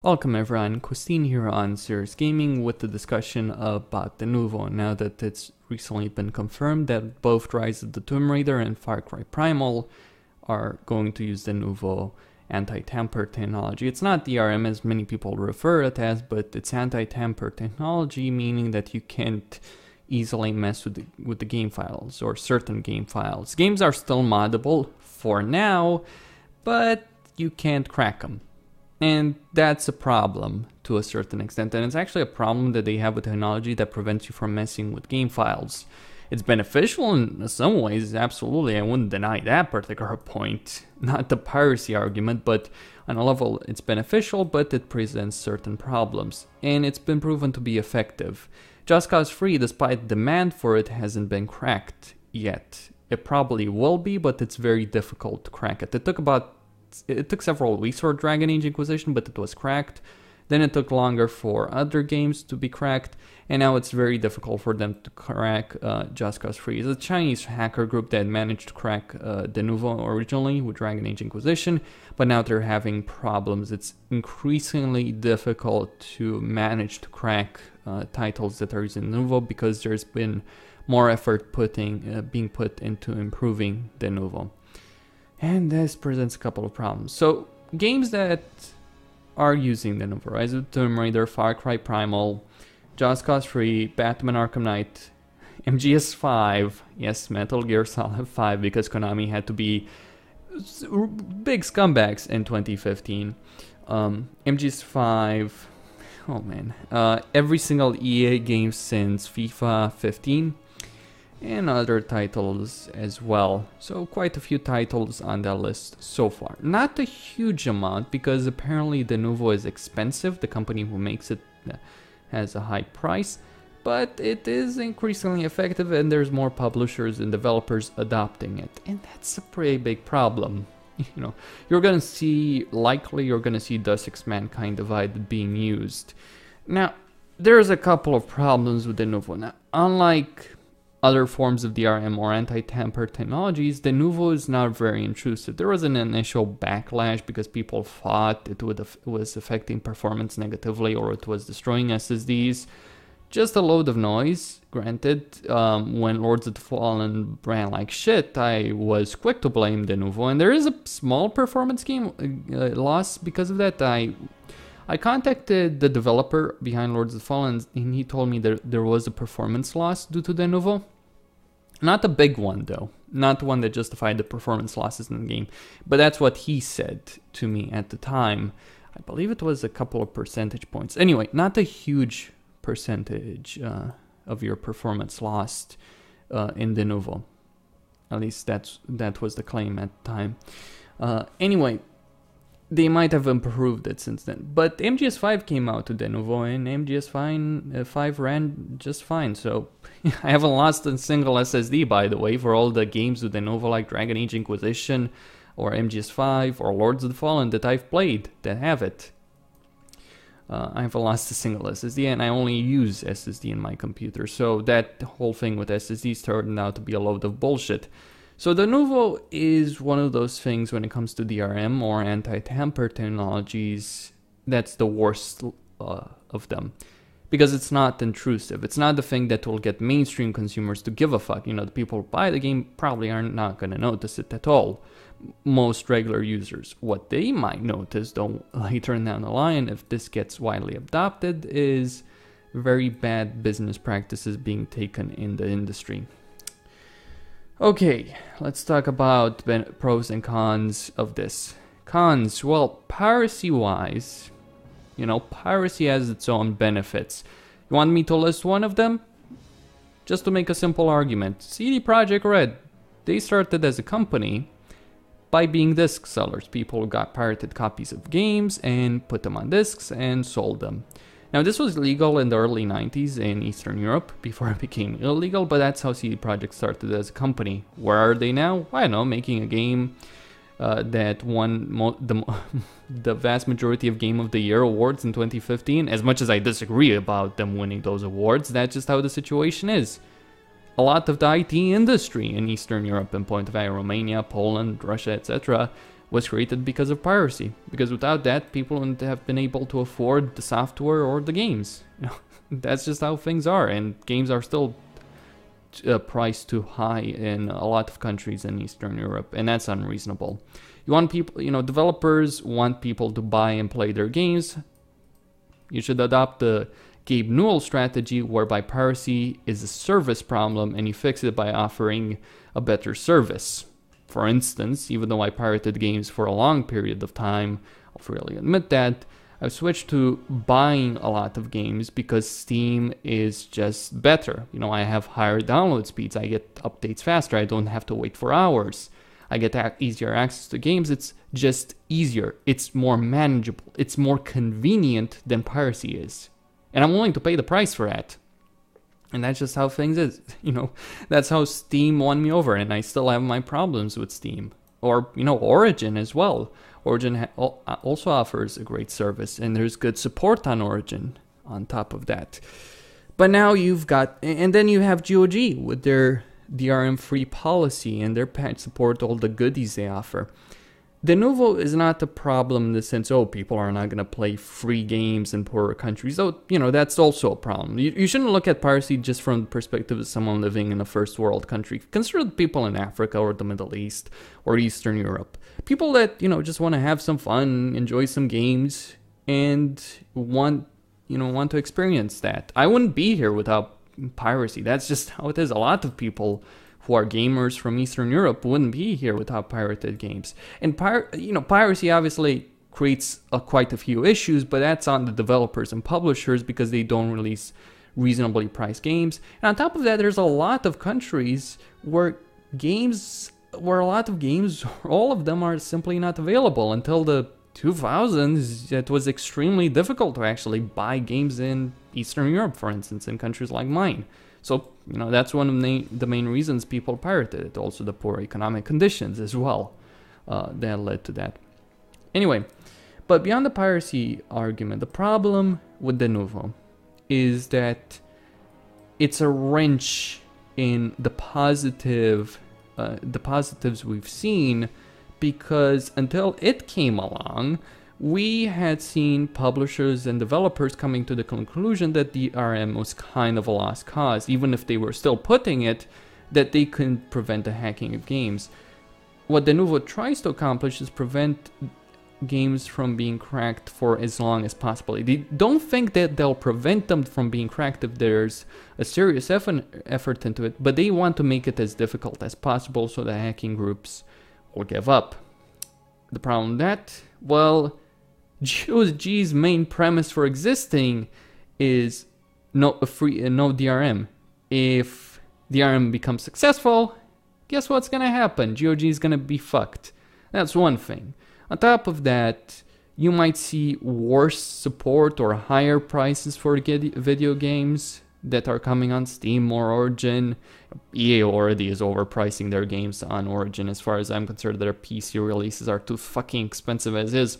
Welcome everyone, Christine here on Serious Gaming with the discussion about Denuvo. Now that it's recently been confirmed that both Rise of the Tomb Raider and Far Cry Primal are going to use Denuvo Anti-Tamper technology. It's not DRM as many people refer it as, but it's anti-tamper technology, meaning that you can't easily mess with the game files or certain game files. Games are still moddable for now, but you can't crack them. And that's a problem to a certain extent, and it's actually a problem that they have with technology that prevents you from messing with game files. It's beneficial in some ways, absolutely, I wouldn't deny that particular point, not the piracy argument, but on a level it's beneficial, but it presents certain problems, and it's been proven to be effective. Just Cause Free, despite demand for it, hasn't been cracked yet. It probably will be, but it's very difficult to crack it. It took several weeks for Dragon Age Inquisition, but it was cracked. Then it took longer for other games to be cracked, and now it's very difficult for them to crack Just Cause Free. It's a Chinese hacker group that managed to crack Denuvo originally with Dragon Age Inquisition, but now they're having problems. It's increasingly difficult to manage to crack titles that are using Denuvo because there's been more effort being put into improving Denuvo. And this presents a couple of problems. So, games that are using Denuvo, Rise of the Tomb Raider, Far Cry Primal, Just Cause Free, Batman Arkham Knight, MGS5, yes, Metal Gear Solid 5, because Konami had to be big scumbags in 2015. MGS5, oh man, every single EA game since FIFA 15. And other titles as well. So quite a few titles on that list so far. Not a huge amount because apparently Denuvo is expensive. The company who makes it has a high price, but it is increasingly effective and there's more publishers and developers adopting it. And that's a pretty big problem. You know, you're gonna see Deus Ex Mankind Divided being used. Now, there's a couple of problems with Denuvo. Now, unlike other forms of DRM or anti-tamper technologies, Denuvo is not very intrusive. There was an initial backlash because people thought it was affecting performance negatively or it was destroying SSDs. Just a load of noise, granted. When Lords of the Fallen ran like shit, I was quick to blame Denuvo, and there is a small performance loss because of that. I contacted the developer behind Lords of the Fallen, and he told me that there was a performance loss due to Denuvo. Not a big one, though. Not one that justified the performance losses in the game. But that's what he said to me at the time. I believe it was a couple of percentage points. Anyway, not a huge percentage of your performance lost in Denuvo. At least that was the claim at the time. Anyway, they might have improved it since then. But MGS5 came out to Denuvo, and MGS5 ran just fine. So I haven't lost a single SSD, by the way, for all the games with Denuvo like Dragon Age Inquisition or MGS5 or Lords of the Fallen that I've played that have it. I haven't lost a single SSD, and I only use SSD in my computer. So that whole thing with SSDs turned out to be a load of bullshit. So Denuvo is one of those things when it comes to DRM or anti-tamper technologies, that's the worst of them. Because it's not intrusive. It's not the thing that will get mainstream consumers to give a fuck. You know, the people who buy the game probably are not going to notice it at all. Most regular users. What they might notice, though, later down the line, if this gets widely adopted, is very bad business practices being taken in the industry. Okay, let's talk about pros and cons of this. Cons, well, piracy-wise, you know, piracy has its own benefits. You want me to list one of them? Just to make a simple argument, CD Projekt Red, they started as a company by being disc sellers. People got pirated copies of games and put them on discs and sold them. Now, this was legal in the early 90s in Eastern Europe before it became illegal, but that's how CD Projekt started as a company. Where are they now? I don't know, making a game that won the vast majority of Game of the Year awards in 2015. As much as I disagree about them winning those awards, that's just how the situation is. A lot of the IT industry in Eastern Europe, in point of view, Romania, Poland, Russia, etc., was created because of piracy. Because without that, people wouldn't have been able to afford the software or the games. That's just how things are, and games are still priced too high in a lot of countries in Eastern Europe, and that's unreasonable. You want people, developers want people to buy and play their games. You should adopt the Gabe Newell strategy, whereby piracy is a service problem and you fix it by offering a better service. For instance, even though I pirated games for a long period of time, I'll freely admit that, I've switched to buying a lot of games because Steam is just better. I have higher download speeds, I get updates faster, I don't have to wait for hours. I get easier access to games, it's just easier, it's more manageable, it's more convenient than piracy is. And I'm willing to pay the price for that. And that's just how things is, that's how Steam won me over, and I still have my problems with Steam. Or, Origin as well. Origin also offers a great service, and there's good support on Origin on top of that. But now and then you have GOG with their DRM free policy and their patch support, all the goodies they offer. Denuvo is not the problem in the sense, people are not going to play free games in poorer countries. Though, that's also a problem. You shouldn't look at piracy just from the perspective of someone living in a first world country. Consider the people in Africa or the Middle East or Eastern Europe. People that, just want to have some fun, enjoy some games, and want to experience that. I wouldn't be here without piracy. That's just how it is. A lot of people who are gamers from Eastern Europe wouldn't be here without pirated games. And piracy obviously creates quite a few issues, but that's on the developers and publishers because they don't release reasonably priced games. And on top of that, there's a lot of countries where a lot of games, all of them are simply not available. Until the 2000s, it was extremely difficult to actually buy games in Eastern Europe, for instance, in countries like mine. So, that's one of the main reasons people pirated it. Also the poor economic conditions as well that led to that. Anyway, but beyond the piracy argument, the problem with Denuvo is that it's a wrench in the positives we've seen, because until it came along, we had seen publishers and developers coming to the conclusion that DRM was kind of a lost cause, even if they were still putting it, that they couldn't prevent the hacking of games. What Denuvo tries to accomplish is prevent games from being cracked for as long as possible. They don't think that they'll prevent them from being cracked if there's a serious effort into it, but they want to make it as difficult as possible so the hacking groups will give up. The problem with that, GOG's main premise for existing is no DRM. If DRM becomes successful, guess what's gonna happen? GOG is gonna be fucked. That's one thing. On top of that, you might see worse support or higher prices for video games that are coming on Steam or Origin. EA already is overpricing their games on Origin. As far as I'm concerned, their PC releases are too fucking expensive as is.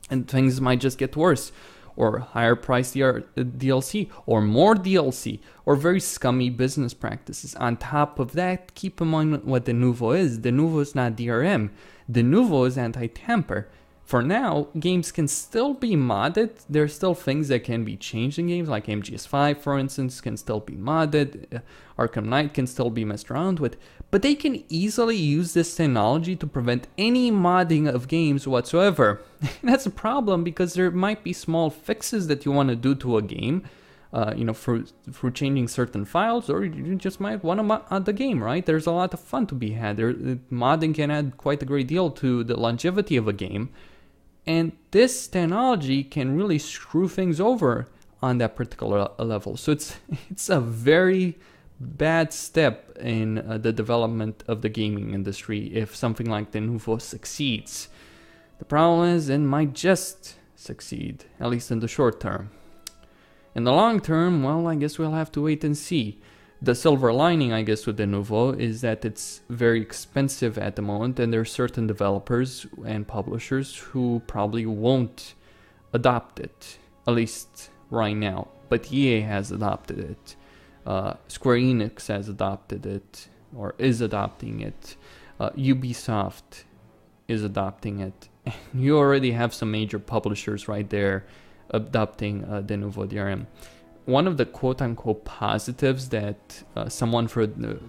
And things might just get worse, or higher price DLC, or more DLC, or very scummy business practices. On top of that, keep in mind what Denuvo is. Denuvo is not DRM. Denuvo is anti-tamper. For now, games can still be modded. There's still things that can be changed in games, like MGS5, for instance, can still be modded. Arkham Knight can still be messed around with. But they can easily use this technology to prevent any modding of games whatsoever. That's a problem because there might be small fixes that you want to do to a game, for changing certain files, or you just might want to mod the game, right? There's a lot of fun to be had. Modding can add quite a great deal to the longevity of a game. And this technology can really screw things over on that particular level. So it's a very bad step in the development of the gaming industry if something like Denuvo succeeds. The problem is it might just succeed, at least in the short term. In the long term, well, I guess we'll have to wait and see. The silver lining, I guess, with Denuvo is that it's very expensive at the moment, and there are certain developers and publishers who probably won't adopt it, at least right now. But EA has adopted it. Square Enix has adopted it, or is adopting it. Ubisoft is adopting it. You already have some major publishers right there adopting Denuvo DRM. One of the quote-unquote positives that someone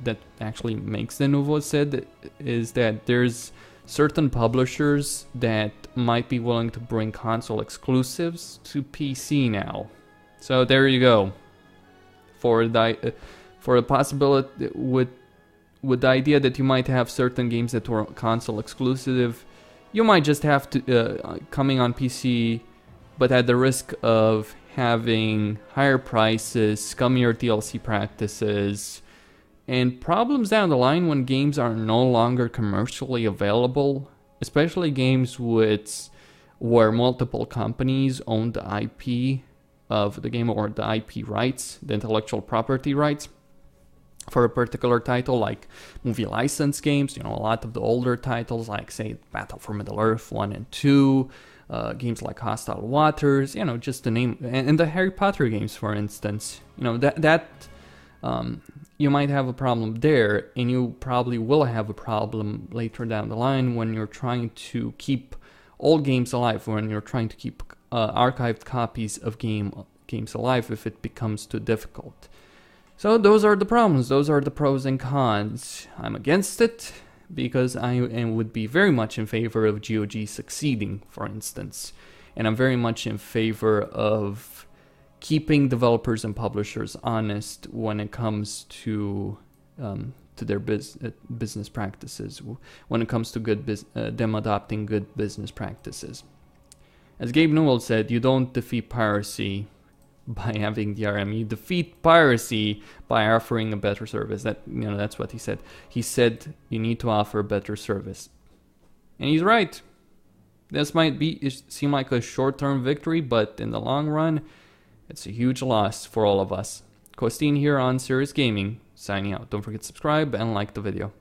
that actually makes Denuvo said is that there's certain publishers that might be willing to bring console exclusives to PC now. So there you go. For the possibility with the idea that you might have certain games that were console exclusive, you might just have to coming on PC, but at the risk of having higher prices, scummier DLC practices, and problems down the line when games are no longer commercially available, especially games where multiple companies own the IP of the game, or the IP rights, the intellectual property rights for a particular title, like movie license games. You know, a lot of the older titles, like say Battle for Middle-earth 1 and 2, games like Hostile Waters, you know, just to name, and the Harry Potter games, for instance. You know, that you might have a problem there, and you probably will have a problem later down the line when you're trying to keep old games alive, when you're trying to keep archived copies of games alive, if it becomes too difficult. So those are the problems, those are the pros and cons. I'm against it because I would be very much in favor of GOG succeeding, for instance. And I'm very much in favor of keeping developers and publishers honest when it comes to their business practices, when it comes to them adopting good business practices. As Gabe Newell said, you don't defeat piracy by having DRM. You defeat piracy by offering a better service. That's what he said. He said you need to offer a better service, and he's right. This might seem like a short-term victory, but in the long run, it's a huge loss for all of us. Costin here on Serious Gaming, signing out. Don't forget to subscribe and like the video.